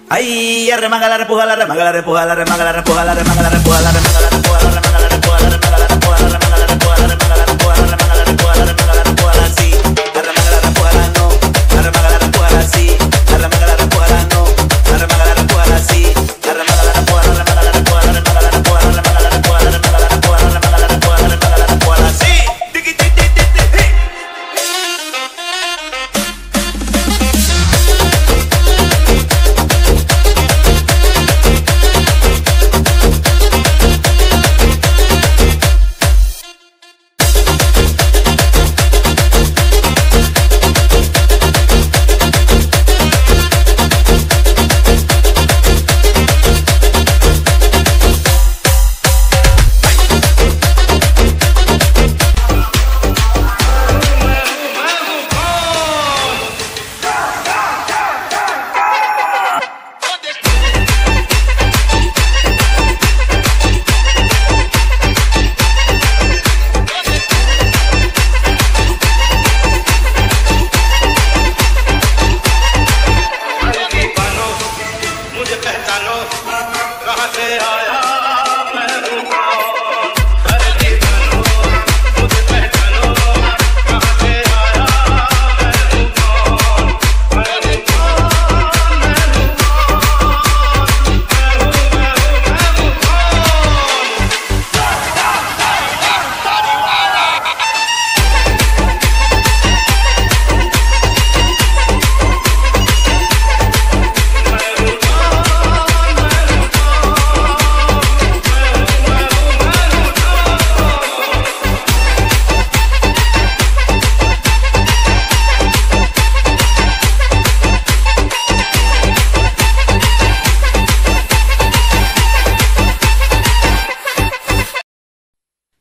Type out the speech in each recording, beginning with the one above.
Ay, arremanga repuja la remanga la repuja la remanga la repuja la remanga la repuja la remanga la repuja la remanga la repuja la remanga la repuja la remanga la repuja la remanga la repuja la remanga la repuja la remanga la repuja la sí, la remanga la repuja la no, la remanga la repuja la sí, la remanga la repuja la no, la remanga la repuja la sí, la remanga la repuja la remanga la repuja la remanga la repuja la remanga la repuja la remanga la repuja la remanga la repuja la remanga la repuja la sí.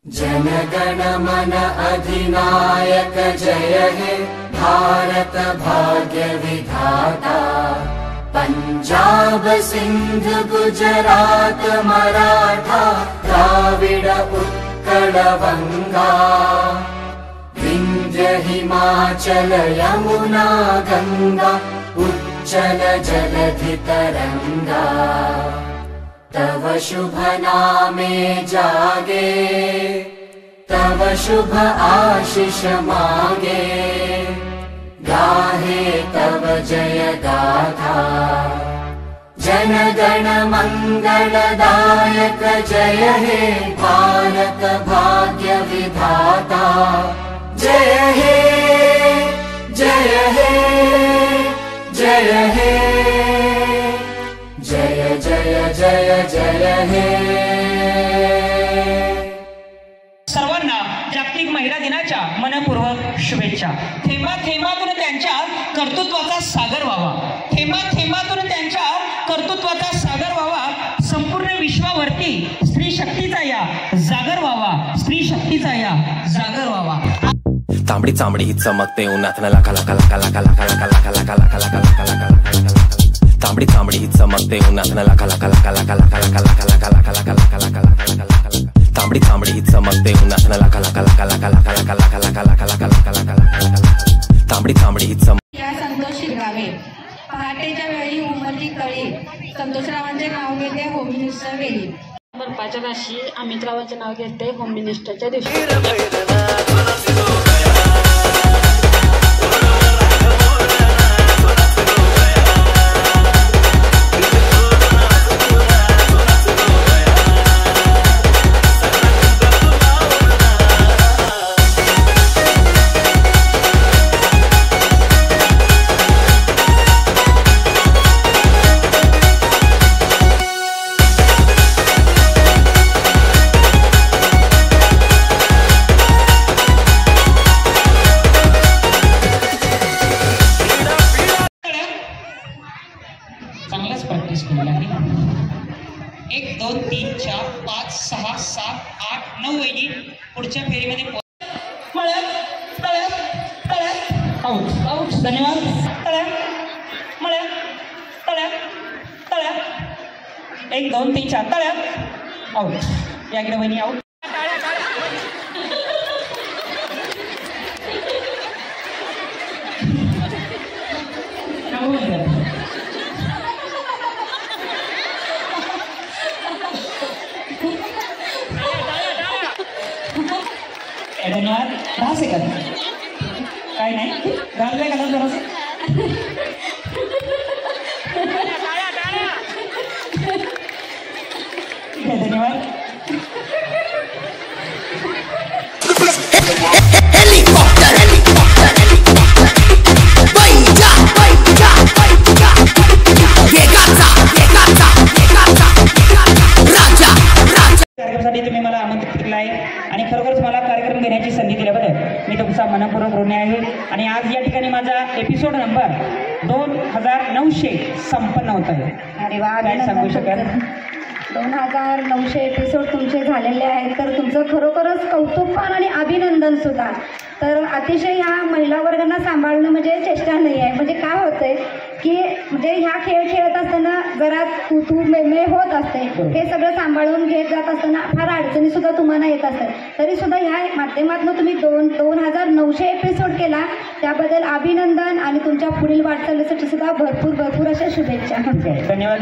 जनगण मन अधिनायक जय हे भारत भाग्य विधाता। पंजाब सिंध गुजरात मराठा द्राविड उत्कल बंगा, विंध्य हिमाचल यमुना गंगा उच्चल जलधि तरंगा। तव शुभ नामे जागे, तव शुभ आशीष मागे, गाहे तव जय गाथा। जन गण मंगलदायक जय हे भारत भाग्य विधाता। जय हे जय हे जय हे जय जय जय जय हे। सर्वांना जागतिक महिला दिनाच्या मनपूर्वक शुभेच्छा। थेंबा थेंबातून त्यांच्या कर्तृत्वाचा सागर व्हावा, थेंबा थेंबातून त्यांच्या कर्तृत्वाचा सागर व्हावा। संपूर्ण विश्वावरती स्त्री शक्तीचा या जागर व्हावा, स्त्री शक्तीचा या जागर व्हावा। तांबडी चांबडी ही चमकते उन्हातनं लाखा लाखा लाखा लाखा लाखा लाखा लाखा लाखा लाखा लाखा लाखा लाखा लाखा। तांबडी चांबडी ही चमकते उन्हातनं लाखा लाखा लाखा लाखा लाखा लाखा लाखा लाखा लाखा लाखा लाखा लाखा लाखा लाखा। तांबडी चांबडी ही चमकते उन्हातनं लाखा लाखा लाखा लाखा लाखा लाखा लाखा लाखा लाखा लाखा लाखा लाखा लाखा। तांबडी चांबडी ही चमक या संतोष शिरगावे पहाटेच्या वेळी उमरली कळी, संतोषरावांचे नाव घेते होम मिनिस्टर वेळी। बर्फाच्या काशी अमितरावांचे नाव घेते होम मिनिस्टरच्या दिवशी। चांगलाच प्रॅक्टिस केलेला आहे। 1 2 3 4 5 6 7 8 9 वहिनी पुढच्या फेरीमध्ये मळ्यात तळ्यात तळ्यात आउट आउट। धन्यवाद। तळ्यात मळ्यात तळ्यात तळ्यात 1 2 3 4 तळ्यात आउट। या इकडे वहिनी आउट। धन्यवाद. 10 सेकंद. काय नाही घाललंय का जरासं. ठीक आहे धन्यवाद. कार्यक्रमासाठी तुम्ही मला आमंत्रित केलं आहे आणि खरोखरच मला कार्यक्रम घेण्याची संधी दिल्याबद्दल मी तुमचा मनपूर्वक ऋणी आहे. आणि आज या ठिकाणी माझा एपिसोड नंबर 2900 संपन्न होत आहे. अरे वा, काय सांगू शकाल? 2900 एपिसोड तुमचे झालेले आहेत, तर तुमचं खरोखरच कौतुक पण आणि अभिनंदन सुद्धा. तर अतिशय ह्या महिला वर्गांना सांभाळणं म्हणजे चेष्टा नाही आहे. म्हणजे काय होतंय की म्हणजे ह्या खेळ खेळत असताना जरा तू मे होत असते. हे सगळं सांभाळून घेत जात असताना फार अडचणी सुद्धा तुम्हाला येत असतात. तरी सुद्धा ह्या माध्यमातून तुम्ही 2900 एपिसोड केला, त्याबद्दल अभिनंदन आणि तुमच्या पुढील वाटचालीसाठी सुद्धा भरपूर अशा शुभेच्छा. धन्यवाद.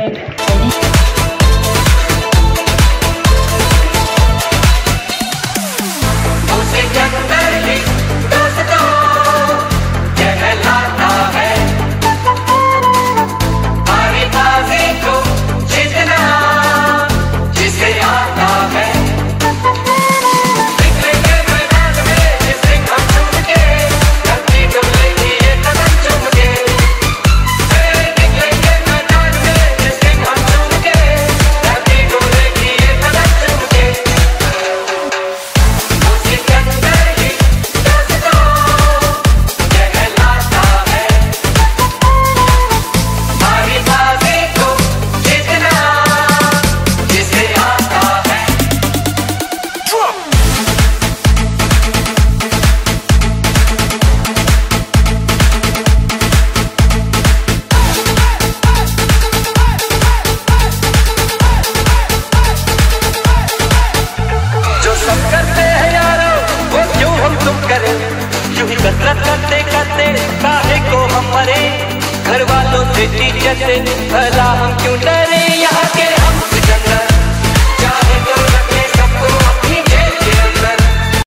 काहे को हम मरे, घर वालों से टीचर से भला हम क्यों डरे।